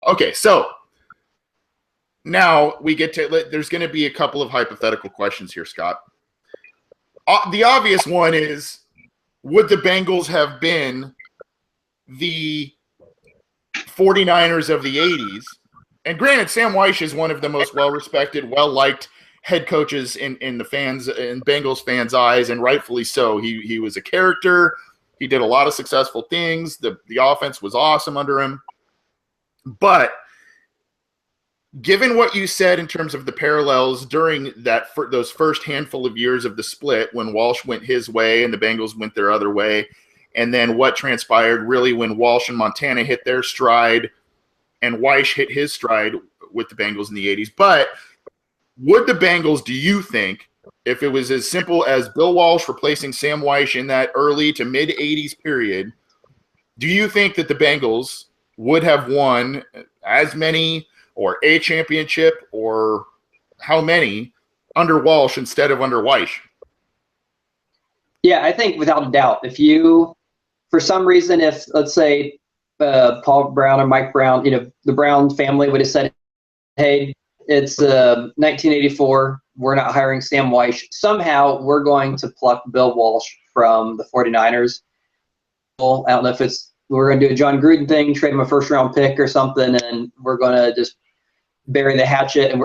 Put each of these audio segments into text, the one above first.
Okay, so now we get to – there's going to be a couple of hypothetical questions here, Scott. The obvious one is, would the Bengals have been the 49ers of the 80s? And granted, Sam Wyche is one of the most well-respected, well-liked head coaches in the fans, in Bengals fans' eyes, and rightfully so. He was a character. He did a lot of successful things. The offense was awesome under him. But given what you said in terms of the parallels during those first handful of years of the split, when Walsh went his way and the Bengals went their other way, and then what transpired really when Walsh and Montana hit their stride and Wyche hit his stride with the Bengals in the 80s. But would the Bengals, do you think, if it was as simple as Bill Walsh replacing Sam Wyche in that early to mid-80s period, do you think that the Bengals would have won as many or a championship or how many under Walsh instead of under Wyche? Yeah, I think without a doubt, if you, for some reason, if let's say Paul Brown or Mike Brown, the Brown family would have said, hey, it's 1984, we're not hiring Sam Wyche. Somehow we're going to pluck Bill Walsh from the 49ers. I don't know if we're going to do a John Gruden thing, trade him a first-round pick or something, and we're going to just bury the hatchet. And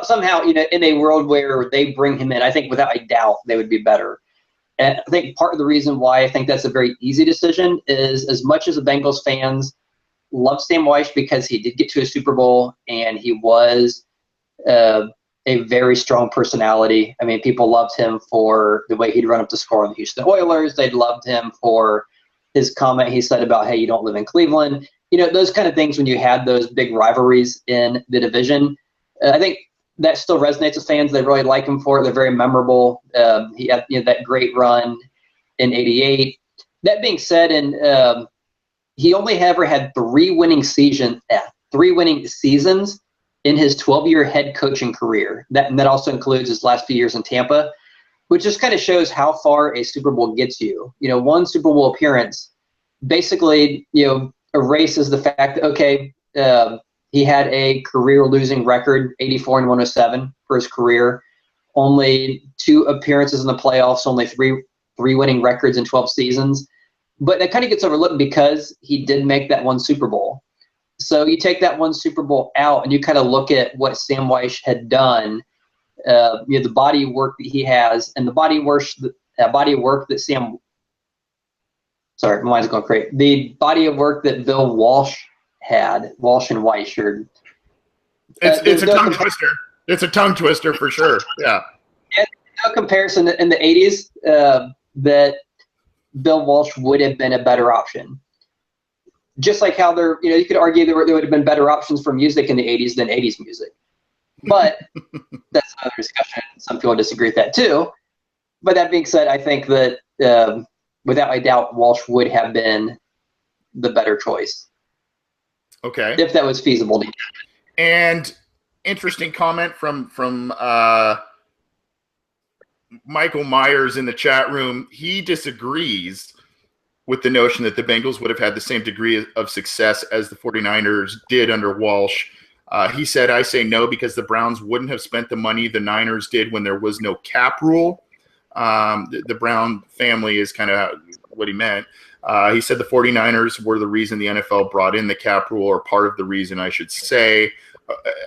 somehow, in a world where they bring him in, I think without a doubt they would be better. And I think part of the reason why I think that's a very easy decision is, as much as the Bengals fans love Sam Wyche because he did get to a Super Bowl and he was a very strong personality. I mean, people loved him for the way he'd run up the score on the Houston Oilers. They loved him for his comment he said about, hey, you don't live in Cleveland. Those kind of things when you had those big rivalries in the division. I think that still resonates with fans. They really like him for it. They're very memorable. He had that great run in '88. That being said, and he only ever had three winning seasons in his 12-year head coaching career. That also includes his last few years in Tampa, which just kind of shows how far a Super Bowl gets you. One Super Bowl appearance basically, erases the fact that, okay, he had a career losing record, 84 and 107 for his career, only 2 appearances in the playoffs, only three winning records in 12 seasons. But that kind of gets overlooked because he did make that one Super Bowl. So you take that one Super Bowl out and you kind of look at what Sam Wyche had done, the body of work that he has, and the body of work that Sam. Sorry, my mind's going crazy. The body of work that Bill Walsh had, Walsh and Wyche. It's a tongue twister. It's a tongue twister for sure. Yeah. And no comparison in the 80s that Bill Walsh would have been a better option. Just like how you could argue there would have been better options for music in the 80s than 80s music. But that's another discussion. Some people disagree with that too. But that being said, I think that without a doubt, Walsh would have been the better choice. Okay. If that was feasible to do. And interesting comment from Michael Myers in the chat room. He disagrees with the notion that the Bengals would have had the same degree of success as the 49ers did under Walsh. He said, I say no because the Browns wouldn't have spent the money the Niners did when there was no cap rule. The Brown family is kind of what he meant. He said the 49ers were the reason the NFL brought in the cap rule, or part of the reason, I should say.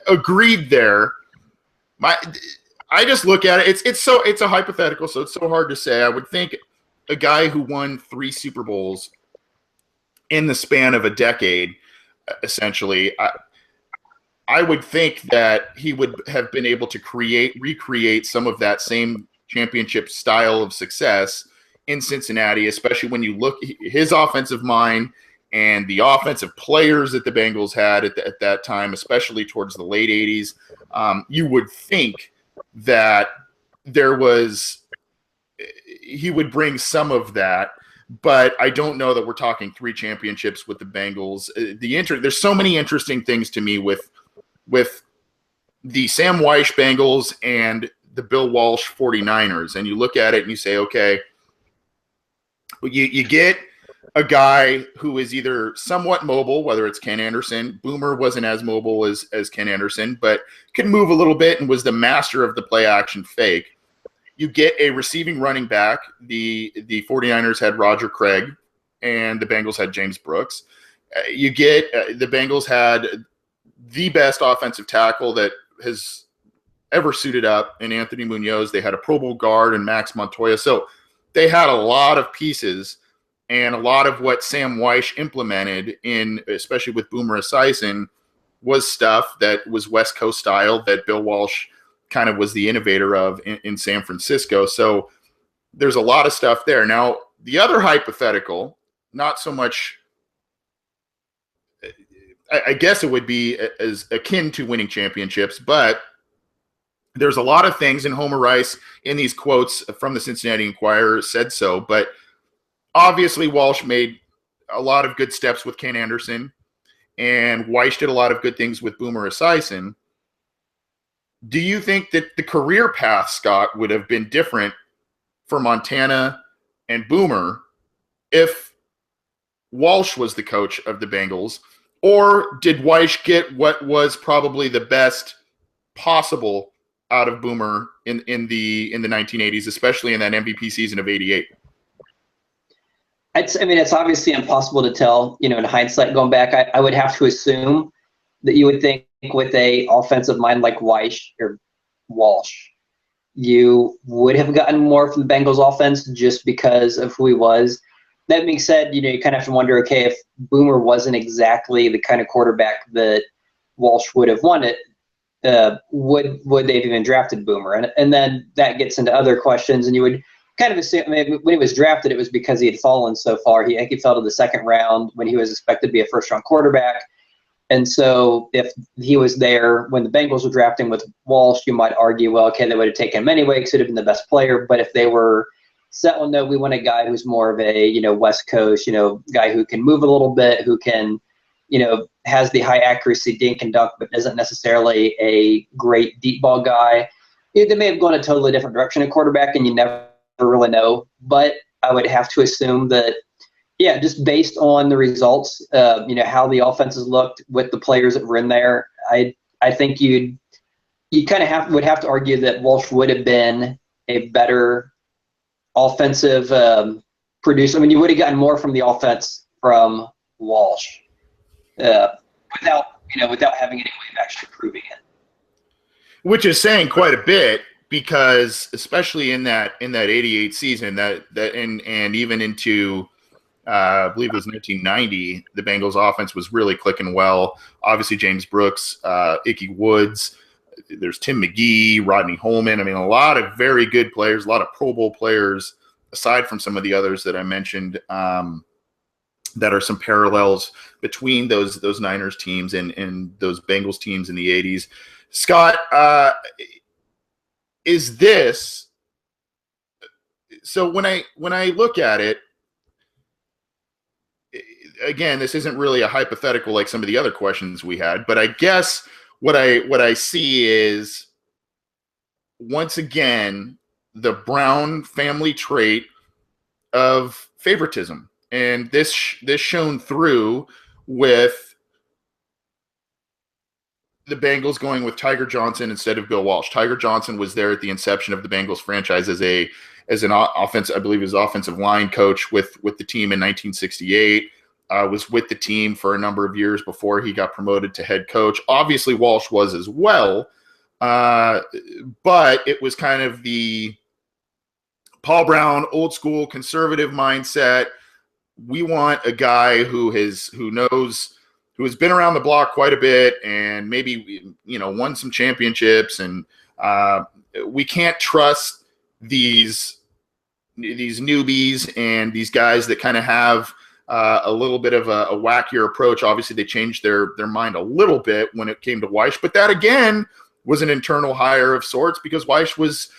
Agreed there. I just look at it. It's a hypothetical, so it's so hard to say. I would think a guy who won 3 Super Bowls in the span of a decade, essentially, I would think that he would have been able to recreate some of that same championship style of success in Cincinnati, especially when you look his offensive mind and the offensive players that the Bengals had at that time, especially towards the late 80s. You would think that he would bring some of that, but I don't know that we're talking 3 championships with the Bengals. There's so many interesting things to me with the Sam Wyche Bengals and the Bill Walsh 49ers. And you look at it and you say, okay, you get a guy who is either somewhat mobile, whether it's Ken Anderson. Boomer wasn't as mobile as Ken Anderson, but could move a little bit and was the master of the play action fake. You get a receiving running back. The 49ers had Roger Craig, and the Bengals had James Brooks. You get the Bengals had the best offensive tackle that has ever suited up in Anthony Munoz. They had a Pro Bowl guard and Max Montoya. So they had a lot of pieces, and a lot of what Sam Weish implemented in, especially with Boomer Esiason, was stuff that was West Coast style that Bill Walsh kind of was the innovator of in San Francisco. So there's a lot of stuff there. Now, the other hypothetical, not so much, I guess it would be as akin to winning championships, but there's a lot of things, and Homer Rice in these quotes from the Cincinnati Enquirer said so, but obviously Walsh made a lot of good steps with Ken Anderson, and Weish did a lot of good things with Boomer Esiason. Do you think that the career path, Scott, would have been different for Montana and Boomer if Walsh was the coach of the Bengals? Or did Weish get what was probably the best possible out of Boomer in the 1980s, especially in that MVP season of '88? It's obviously impossible to tell, in hindsight going back. I would have to assume that you would think with a offensive mind like Weish or Walsh, you would have gotten more from the Bengals offense just because of who he was. That being said, you kind of have to wonder, okay, if Boomer wasn't exactly the kind of quarterback that Walsh would have wanted, would they have even drafted Boomer? And then that gets into other questions, and you would kind of assume, when he was drafted, it was because he had fallen so far. He fell to the second round when he was expected to be a first-round quarterback. And so if he was there when the Bengals were drafting with Walsh, you might argue, well, okay, they would have taken him anyway because he'd have been the best player. But if they were set on, no, we want a guy who's more of a, West Coast, guy who can move a little bit, who can, has the high accuracy dink and dunk, but isn't necessarily a great deep ball guy. They may have gone a totally different direction at quarterback, and you never really know. But I would have to assume that, yeah, just based on the results, how the offenses looked with the players that were in there, I think you kind of would have to argue that Walsh would have been a better offensive producer. You would have gotten more from the offense from Walsh without having any way of actually proving it. Which is saying quite a bit, because especially in that '88 season, that and even into I believe it was 1990, the Bengals offense was really clicking well. Obviously, James Brooks, Ickey Woods, there's Tim McGee, Rodney Holman. A lot of very good players, a lot of Pro Bowl players, aside from some of the others that I mentioned, that are some parallels between those Niners teams and those Bengals teams in the 80s. Scott, is this – so when I look at it, again, this isn't really a hypothetical like some of the other questions we had, but I guess what I see is, once again, the Brown family trait of favoritism, and this shone through with the Bengals going with Tiger Johnson instead of Bill Walsh. Tiger Johnson was there at the inception of the Bengals franchise as an offense, I believe, as offensive line coach with the team in 1968. Was with the team for a number of years before he got promoted to head coach. Obviously, Walsh was as well, but it was kind of the Paul Brown, old school conservative mindset. We want a guy who has been around the block quite a bit and maybe won some championships, and we can't trust these newbies and these guys that kind of have a little bit of a wackier approach. Obviously, they changed their mind a little bit when it came to Weish, but that again was an internal hire of sorts, because Weish was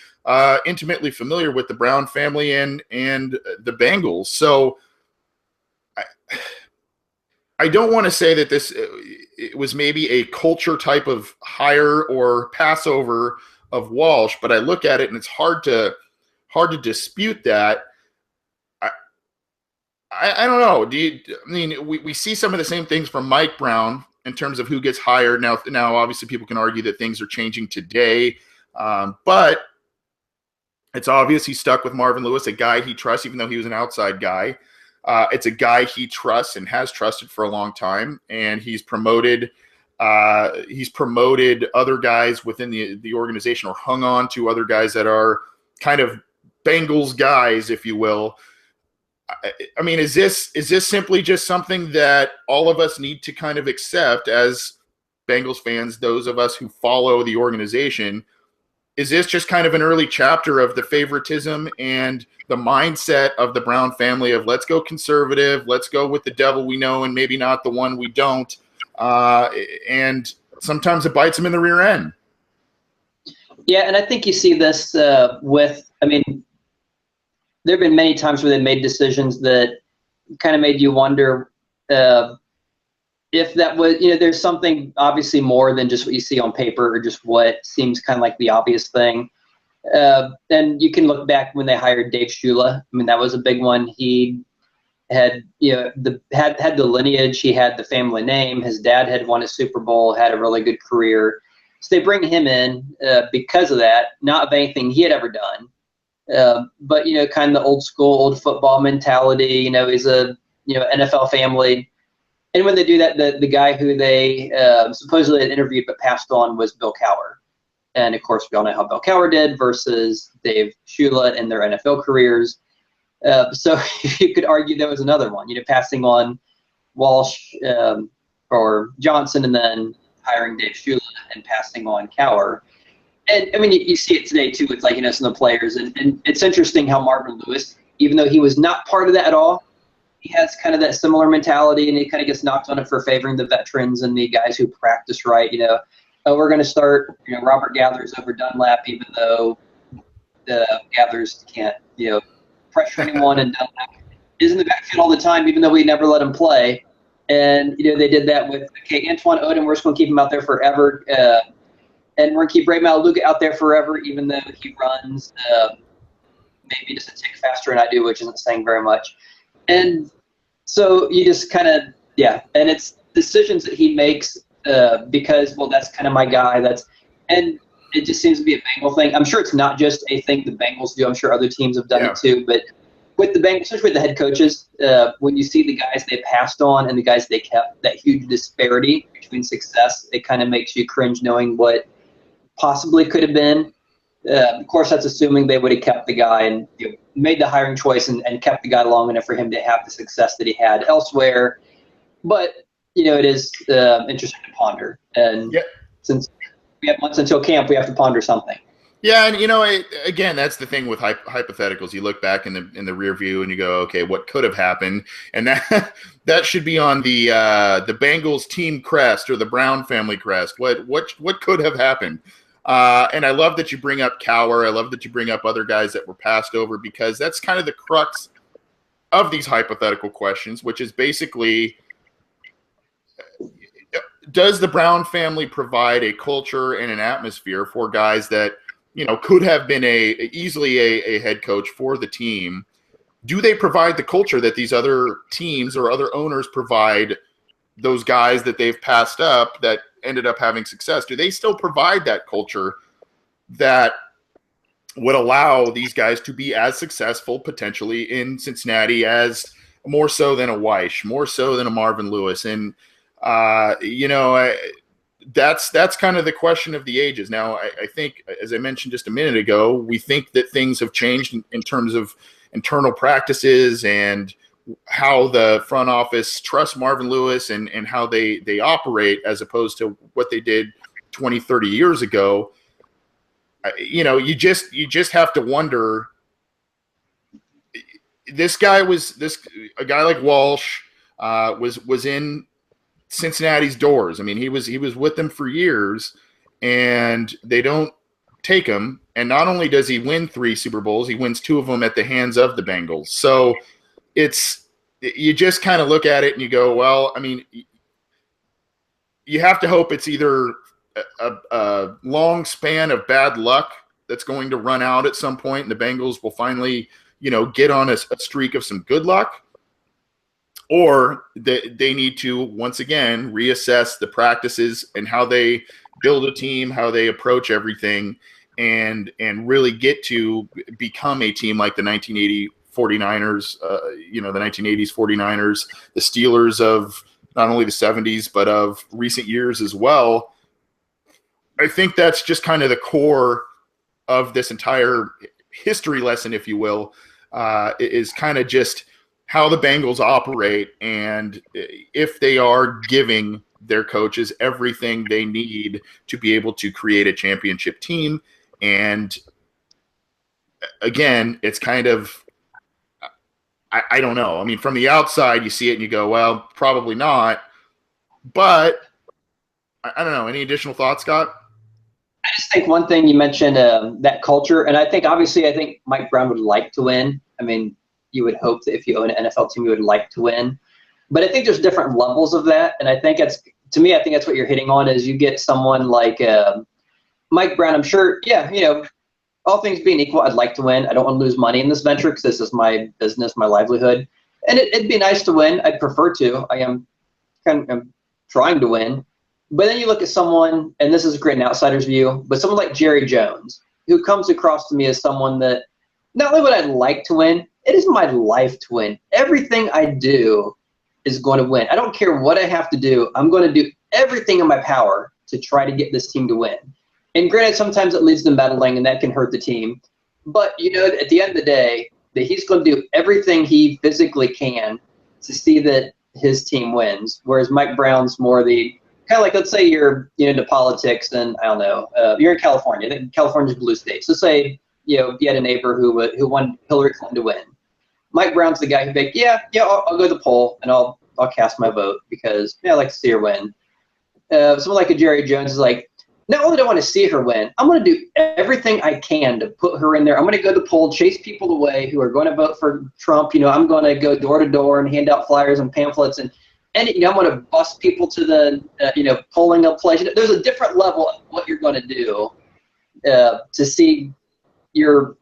intimately familiar with the Brown family and the Bengals. So I don't want to say that it was maybe a culture type of hire or Passover of Walsh, but I look at it and it's hard to dispute that. I don't know. I mean, we see some of the same things from Mike Brown in terms of who gets hired. Now, obviously, people can argue that things are changing today, but it's obvious he's stuck with Marvin Lewis, a guy he trusts, even though he was an outside guy. It's a guy he trusts and has trusted for a long time, and he's promoted other guys within the organization, or hung on to other guys that are kind of Bengals guys, if you will. I mean, is this simply just something that all of us need to kind of accept as Bengals fans, those of us who follow the organization? Is this just kind of an early chapter of the favoritism and the mindset of the Brown family of let's go conservative, let's go with the devil we know and maybe not the one we don't, and sometimes it bites them in the rear end? Yeah, and I think you see this I mean, there have been many times where they made decisions that kind of made you wonder if that was, there's something obviously more than just what you see on paper or just what seems kind of like the obvious thing. And you can look back when they hired Dave Shula. I mean, that was a big one. He had, had the lineage. He had the family name. His dad had won a Super Bowl, had a really good career. So they bring him in because of that, not of anything he had ever done. But, kind of the old school, old football mentality, he's a, NFL family. And when they do that, the guy who they supposedly had interviewed but passed on was Bill Cowher. And, of course, we all know how Bill Cowher did versus Dave Shula in their NFL careers. So you could argue there was another one, passing on Walsh or Johnson and then hiring Dave Shula and passing on Cowher. And, I mean, you see it today, too, with, some of the players. And it's interesting how Marvin Lewis, even though he was not part of that at all, he has kind of that similar mentality, and he kind of gets knocked on it for favoring the veterans and the guys who practice right. We're going to start, Robert Gathers over Dunlap, even though the Gathers can't, pressure anyone, and Dunlap is in the backfield all the time, even though we never let him play. And, they did that with, Antoine Odom, we're just going to keep him out there forever. And we're going to keep Ray Maluga out there forever, even though he runs maybe just a tick faster than I do, which isn't saying very much. And so you just kind of, and it's decisions that he makes because, well, that's kind of my guy. And it just seems to be a Bengal thing. I'm sure it's not just a thing the Bengals do. I'm sure other teams have done it too. But with the Bengals, especially with the head coaches, when you see the guys they passed on and the guys they kept, that huge disparity between success, it kind of makes you cringe knowing what possibly could have been. Of course, that's assuming they would have kept the guy and made the hiring choice and kept the guy long enough for him to have the success that he had elsewhere. But, it is interesting to ponder. And since we have months until camp, we have to ponder something. Yeah, and again, that's the thing with hypotheticals. You look back in the rear view and you go, okay, what could have happened? And that should be on the Bengals team crest or the Brown family crest. What could have happened? And I love that you bring up Cowher. I love that you bring up other guys that were passed over, because that's kind of the crux of these hypothetical questions, which is basically, does the Brown family provide a culture and an atmosphere for guys that, could have been easily a head coach for the team? Do they provide the culture that these other teams or other owners provide those guys that they've passed up that ended up having success? Do they still provide that culture that would allow these guys to be as successful potentially in Cincinnati as more so than a Walsh, more so than a Marvin Lewis? And, that's kind of the question of the ages. Now, I think, as I mentioned just a minute ago, we think that things have changed in terms of internal practices and how the front office trusts Marvin Lewis and how they operate, as opposed to what they did 20, 30 years ago. You just have to wonder. A guy like Walsh was in Cincinnati's doors. I mean, he was with them for years, and they don't take him. And not only does he win 3 Super Bowls, he wins 2 of them at the hands of the Bengals. So you just kind of look at it and you go, well, I mean, you have to hope it's either a long span of bad luck that's going to run out at some point, and the Bengals will finally, get on a streak of some good luck, or they need to, once again, reassess the practices and how they build a team, how they approach everything, and really get to become a team like the 1980 49ers, the 1980s 49ers, the Steelers of not only the 70s, but of recent years as well. I think that's just kind of the core of this entire history lesson, if you will, is kind of just how the Bengals operate, and if they are giving their coaches everything they need to be able to create a championship team. And again, it's kind of, I don't know. I mean, from the outside, you see it and you go, well, probably not. But I don't know. Any additional thoughts, Scott? I just think one thing you mentioned, that culture, and I think Mike Brown would like to win. I mean, you would hope that if you own an NFL team, you would like to win. But I think there's different levels of that, and I think that's what you're hitting on is you get someone like Mike Brown. I'm sure, all things being equal, I'd like to win. I don't want to lose money in this venture because this is my business, my livelihood, and it'd be nice to win. I'd prefer to. I am trying to win. But then you look at someone, and this is a great outsider's view, but someone like Jerry Jones, who comes across to me as someone that not only would I like to win, it is my life to win. Everything I do is going to win. I don't care what I have to do. I'm going to do everything in my power to try to get this team to win. And granted, sometimes it leads to meddling, and that can hurt the team. But, at the end of the day, that he's going to do everything he physically can to see that his team wins, whereas Mike Brown's more the kind of like, let's say you're into politics, and I don't know, you're in California. I think California's blue state. So say you had a neighbor who wanted Hillary Clinton to win. Mike Brown's the guy who'd be like, I'll go to the poll and I'll cast my vote because I like to see her win. Someone like a Jerry Jones is like, not only do I want to see her win, I'm going to do everything I can to put her in there. I'm going to go to the poll, chase people away who are going to vote for Trump. I'm going to go door to door and hand out flyers and pamphlets and I'm going to bust people to the polling up place. There's a different level of what you're going to do to see your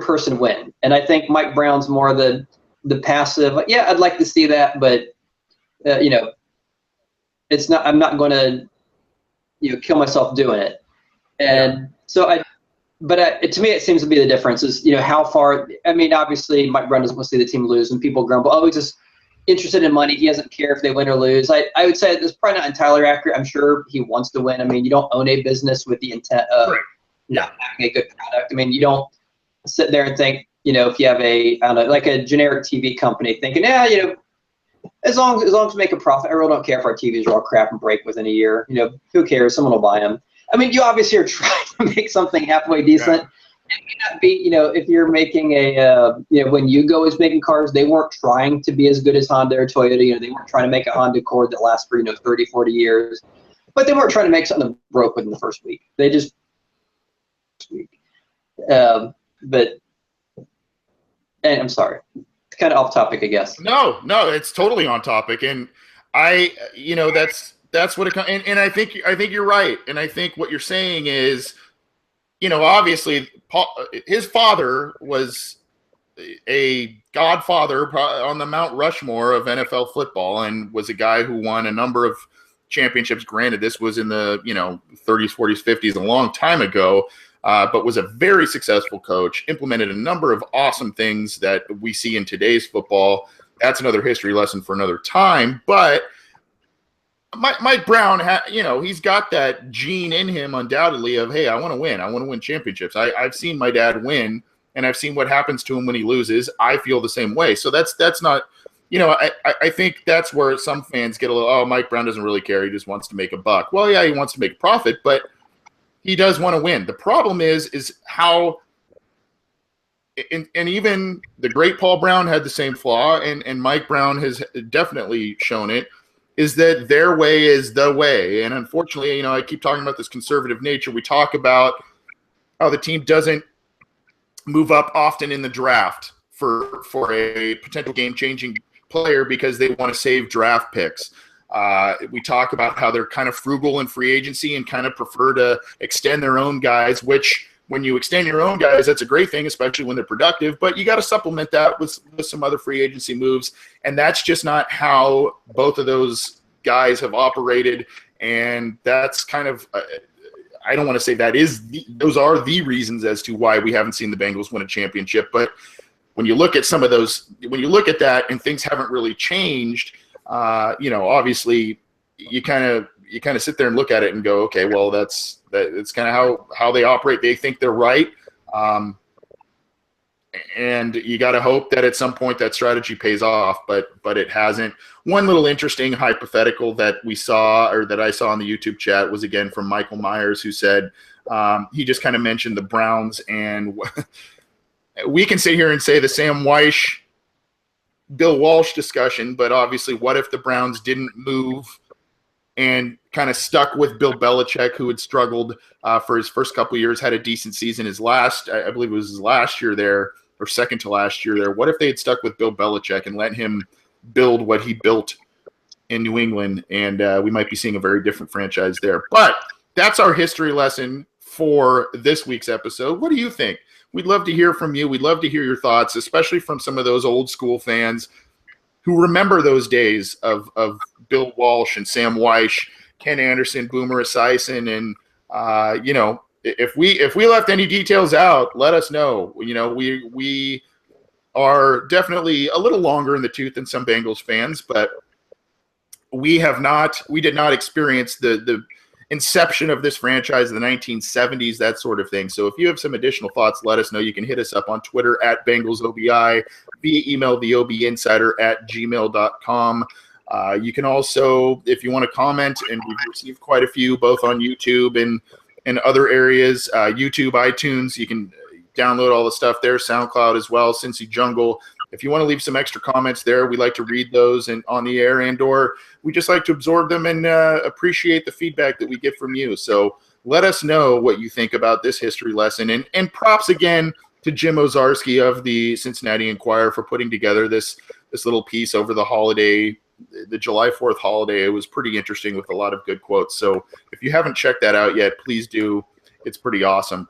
person win. And I think Mike Brown's more the passive. I'd like to see that, but it's not. I'm not going to kill myself doing it. And so to me, it seems to be the difference is how far. I mean, obviously, Mike Brown doesn't want to see the team lose, and people grumble, "Oh, he's just interested in money. He doesn't care if they win or lose." I would say that's probably not entirely accurate. I'm sure he wants to win. I mean, you don't own a business with the intent of not having a good product. I mean, you don't sit there and think, if you have like a generic TV company thinking, as long as we make a profit, I really don't care if our TVs are all crap and break within a year. Who cares? Someone will buy them. I mean, you obviously are trying to make something halfway decent. Yeah. It may not be, if you're making when Yugo is making cars, they weren't trying to be as good as Honda or Toyota. They weren't trying to make a Honda Accord that lasts for, 30, 40 years. But they weren't trying to make something that broke within the first week. They just and I'm sorry, it's kind of off topic, I guess. No, it's totally on topic, and that's what it comes. And I think you're right, and I think what you're saying is, obviously, his father was a godfather on the Mount Rushmore of NFL football, and was a guy who won a number of championships. Granted, this was in the 30s, 40s, 50s, a long time ago. But was a very successful coach, implemented a number of awesome things that we see in today's football. That's another history lesson for another time. But Mike Brown, he's got that gene in him undoubtedly of, hey, I want to win. I want to win championships. I've seen my dad win, and I've seen what happens to him when he loses. I feel the same way. So that's not, I think that's where some fans get a little, oh, Mike Brown doesn't really care. He just wants to make a buck. Well, yeah, he wants to make a profit, but he does want to win. The problem is how, and even the great Paul Brown had the same flaw, and Mike Brown has definitely shown it, is that their way is the way. And unfortunately, I keep talking about this conservative nature. We talk about how the team doesn't move up often in the draft for a potential game-changing player because they want to save draft picks. We talk about how they're kind of frugal in free agency and kind of prefer to extend their own guys, which when you extend your own guys, that's a great thing, especially when they're productive, but you got to supplement that with some other free agency moves. And that's just not how both of those guys have operated. And that's kind of, I don't want to say those are the reasons as to why we haven't seen the Bengals win a championship. But when you look at some of those, when you look at that and things haven't really changed, obviously you kind of sit there and look at it and go, okay, well, that's kind of how they operate. They think they're right. And you got to hope that at some point that strategy pays off, but it hasn't. One little interesting hypothetical that we saw, or that I saw in the YouTube chat, was again from Michael Myers, who said he just kind of mentioned the Browns, and we can sit here and say the Sam Weish, Bill Walsh discussion, but obviously what if the Browns didn't move and kind of stuck with Bill Belichick, who had struggled for his first couple of years, had a decent season. I believe it was his last year there, or second to last year there. What if they had stuck with Bill Belichick and let him build what he built in New England? And we might be seeing a very different franchise there. But that's our history lesson for this week's episode. What do you think? We'd love to hear from you. We'd love to hear your thoughts, especially from some of those old school fans who remember those days of Bill Walsh and Sam Weish, Ken Anderson, Boomer Esiason, and if we left any details out, let us know. We are definitely a little longer in the tooth than some Bengals fans, but we did not experience the inception of this franchise in the 1970s, that sort of thing. So if you have some additional thoughts, let us know. You can hit us up on Twitter at BengalsOBI, via email, theobinsider@gmail.com. You can also, if you want to comment, and we've received quite a few, both on YouTube and other areas, YouTube, iTunes, you can download all the stuff there, SoundCloud as well, Cincy Jungle. If you want to leave some extra comments there, we like to read those and on the air, or we just like to absorb them and appreciate the feedback that we get from you. So let us know what you think about this history lesson. And props again to Jim Ozarski of the Cincinnati Enquirer for putting together this little piece over the holiday, the July 4th holiday. It was pretty interesting with a lot of good quotes. So if you haven't checked that out yet, please do. It's pretty awesome.